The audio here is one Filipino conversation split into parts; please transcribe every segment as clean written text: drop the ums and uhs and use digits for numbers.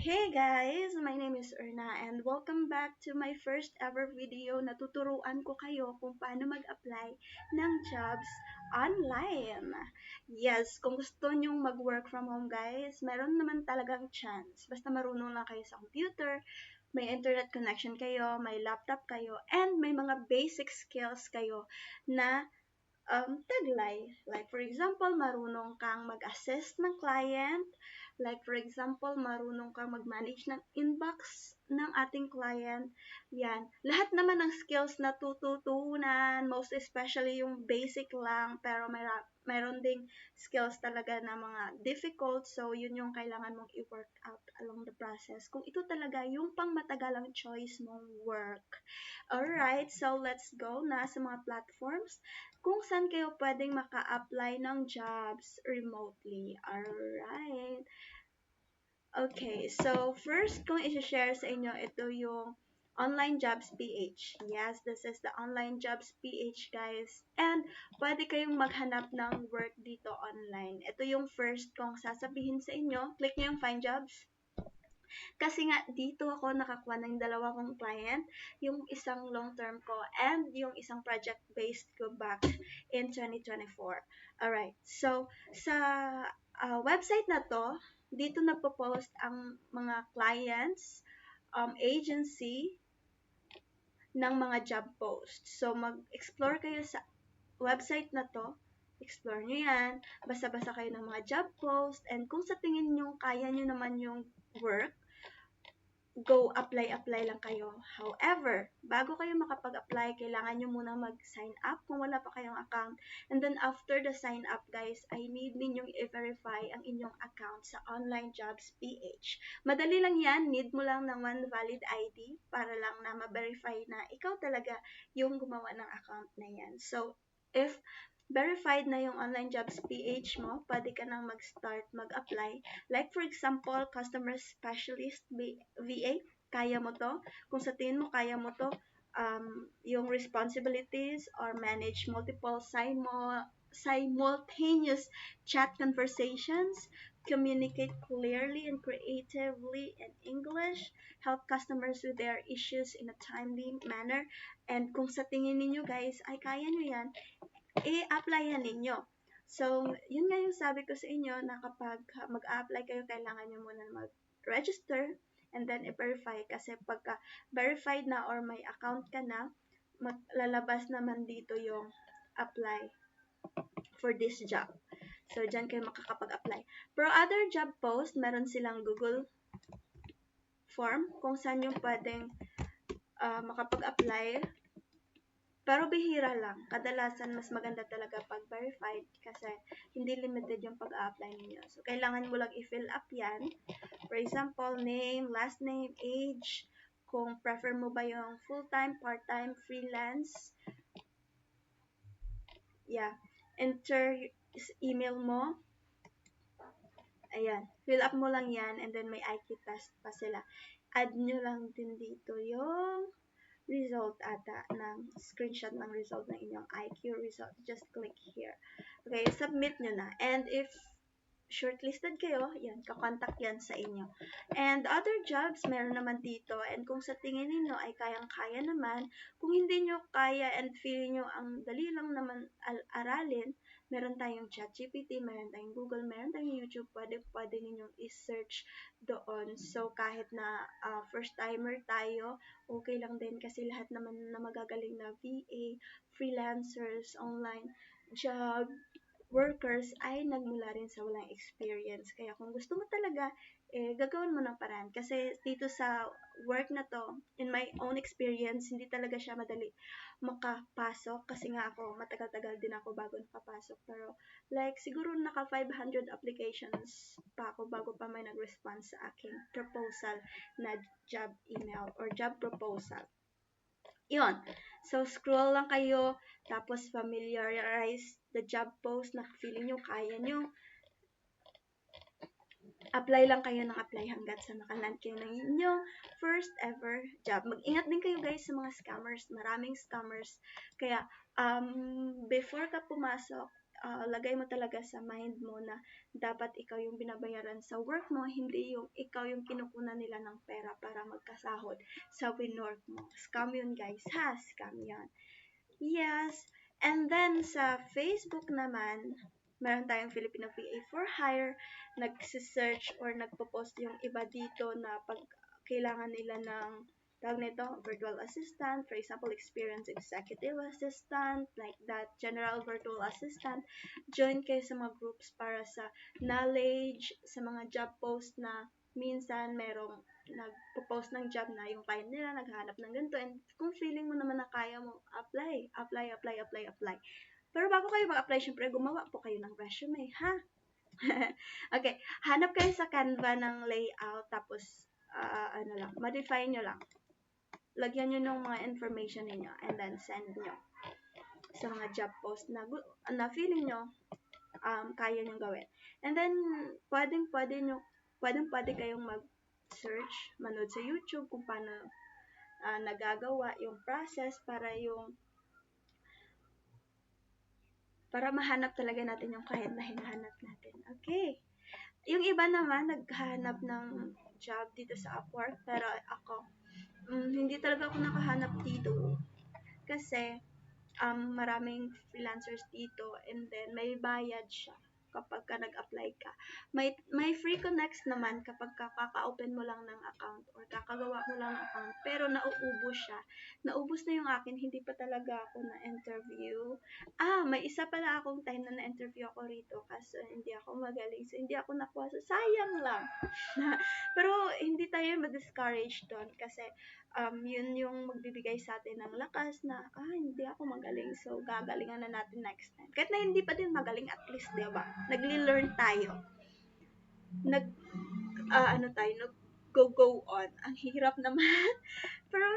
Hey guys, my name is Erna and welcome back to my first ever video na tuturuan ko kayo kung paano mag-apply ng jobs online. Yes, kung gusto nyong mag-work from home guys, meron naman talagang chance. Basta marunong lang kayo sa computer, may internet connection kayo, may laptop kayo, and may mga basic skills kayo na taglay. Like for example, marunong kang mag-assist ng client. Like for example, marunong kang mag-manage ng inbox ng ating client. Yan. Lahat naman ng skills na tututunan, most especially yung basic lang, pero mayroon ding skills talaga na mga difficult. So, yun yung kailangan mong i-work out along the process. Kung ito talaga yung pang matagalang choice mong work. Alright, so let's go na sa mga platforms kung saan kayo pwedeng maka-apply ng jobs remotely. Alright. Okay, so first kong i-share sa inyo, ito yung Online Jobs PH. Yes, this is the Online Jobs PH, guys. And pwede kayong maghanap ng work dito online. Ito yung first kong sasabihin sa inyo. Click nyo yung Find Jobs. Kasi nga, dito ako nakakuha ng dalawa kong client, yung isang long-term ko and yung isang project-based ko back in 2024. Alright, so sa website na to, dito nagpo-post ang mga clients, agency, ng mga job posts. So, mag-explore kayo sa website na to, explore nyo yan, basa-basa kayo ng mga job posts, and kung sa tingin nyo, kaya nyo naman yung work, go apply lang kayo. However, bago kayo makapag-apply, kailangan nyo muna mag-sign up kung wala pa kayong account. And then after the sign up, guys, I need ninyong i-verify ang inyong account sa Online Jobs PH. Madali lang yan, need mo lang ng one valid ID para lang na ma-verify na ikaw talaga yung gumawa ng account na yan. So, if verified na yung Online Jobs PH mo, pwede ka nang mag-start mag-apply. Like for example, Customer Specialist VA, kaya mo to. Kung sa tingin mo kaya mo to, yung responsibilities or manage multiple simultaneous chat conversations, communicate clearly and creatively in English, help customers with their issues in a timely manner, and kung sa tingin ninyo guys ay kaya nyo yan, i-applyan ninyo. So, yun nga yung sabi ko sa inyo na kapag mag-apply kayo, kailangan nyo muna mag-register and then i-verify kasi pagka verified na or may account ka na, maglalabas naman dito yung apply for this job. So, dyan kayo makakapag-apply. Pero other job post, meron silang Google form kung saan yung pwedeng makapag-apply. Pero bihira lang. Kadalasan, mas maganda talaga pag verified kasi hindi limited yung pag-apply ninyo. So, kailangan mo lang i-fill up yan. For example, name, last name, age, kung prefer mo ba yung full-time, part-time, freelance. Yeah. Enter email mo. Ayan. Fill up mo lang yan and then may IQ test pa sila. Add nyo lang din dito yung result ata ng screenshot ng result ng inyong IQ result. Just click here. Okay, submit nyo na. And if shortlisted kayo, yan, kakontak yan sa inyo. And other jobs, meron naman dito. And kung sa tingin niyo ay kayang-kaya naman, kung hindi nyo kaya and feeling nyo ang dali lang naman aralin, meron tayong ChatGPT, meron tayong Google, meron tayong YouTube, pwede ninyong i-search doon. So, kahit na first timer tayo, okay lang din kasi lahat naman na magagaling na VA, freelancers, online job, workers ay nagmula rin sa walang experience. Kaya kung gusto mo talaga, gagawin mo ng paraan. Kasi dito sa work na to, in my own experience, hindi talaga siya madali makapasok. Kasi nga ako, matagal-tagal din ako bago nakapasok. Pero like, siguro naka 500 applications pa ako bago pa may nag-response sa aking proposal na job email or job proposal. Yun. So, scroll lang kayo, tapos familiarize the job post na feeling nyo, kaya nyo. Apply lang kayo ng apply hanggat sa makaland kayo ng inyong first ever job. Mag-ingat din kayo guys sa mga scammers. Maraming scammers. Kaya, before ka pumasok, lagay mo talaga sa mind mo na dapat ikaw yung binabayaran sa work mo, hindi yung ikaw yung kinukunan nila ng pera para magkasahod sa winork mo. Scam yun guys, ha? Scam yun. Yes. And then sa Facebook naman, meron tayong Filipino VA for Hire. Nagsisearch or nagpo-post yung iba dito na pag kailangan nila ng tawag nito, virtual assistant, for example, experienced executive assistant, like that, general virtual assistant. Join kayo sa mga groups para sa knowledge, sa mga job post na minsan merong nagpo-post ng job na yung client nila naghahanap ng ganito, and kung feeling mo naman na kaya mo, apply. Pero bago kayo mag-apply, syempre gumawa po kayo ng resume, ha? Okay, hanap kayo sa Canva ng layout, tapos modify nyo lang. Lagyan nyo ng mga information niyo and then send nyo sa mga job post na feeling nyo kaya nyo gawin. And then, pwede kayong mag-search, manood sa YouTube kung paano nagagawa yung process para mahanap talaga natin yung client na hinahanap natin. Okay. Yung iba naman, naghahanap ng job dito sa Upwork, pero ako, hindi talaga ako nakahanap dito kasi maraming freelancers dito, and then may bayad siya kapag ka nag-apply ka. May free connects naman kapag kaka-open mo lang ng account or kakagawa mo lang ng account, pero nauubos siya. Naubos na yung akin, hindi pa talaga ako na-interview. May isa pala akong time na na-interview ako rito kasi hindi ako magaling, so hindi ako nakuha. So, sayang lang. Pero hindi tayo ma-discourage doon kasi yun yung magbibigay sa atin ng lakas na, hindi ako magaling, so gagalingan na natin next time. Kahit na hindi pa din magaling, at least, diba? Nagli-learn tayo. Go on. Ang hirap naman. Pero,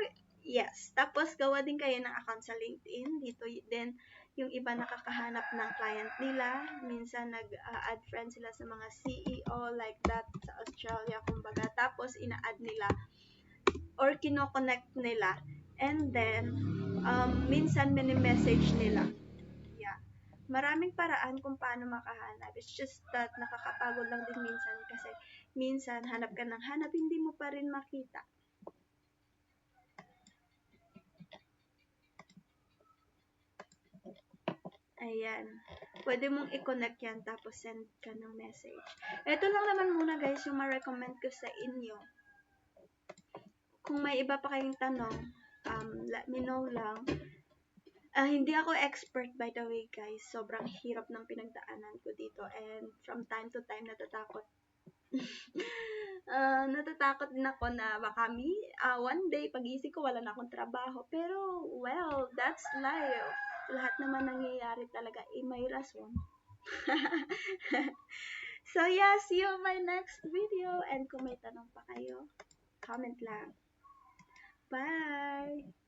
yes. Tapos, gawa din kayo ng account sa LinkedIn. Dito din, yung iba nakakahanap ng client nila. Minsan, nag-add friends sila sa mga CEO, like that, sa Australia, kumbaga. Tapos, ina-add nila or kino-connect nila, and then minsan mini-message nila. Yeah. Maraming paraan kung paano makahanap. It's just that nakakapagod lang din minsan kasi minsan hanap ka ng hanap, hindi mo pa rin makita. Ayan. Pwede mong i-connect yan tapos send ka ng message. Ito lang naman muna guys yung ma-recommend ko sa inyo. Kung may iba pa kayong tanong, let me know lang. Hindi ako expert, by the way, guys. Sobrang hirap ng pinagdaanan ko dito, and from time to time natatakot. Natatakot din ako na baka one day pag-isip ko wala na akong trabaho. Pero, well, that's life. Lahat naman nangyayari talaga may rason. So, yeah, see you on my next video. And kung may tanong pa kayo, comment lang. Bye!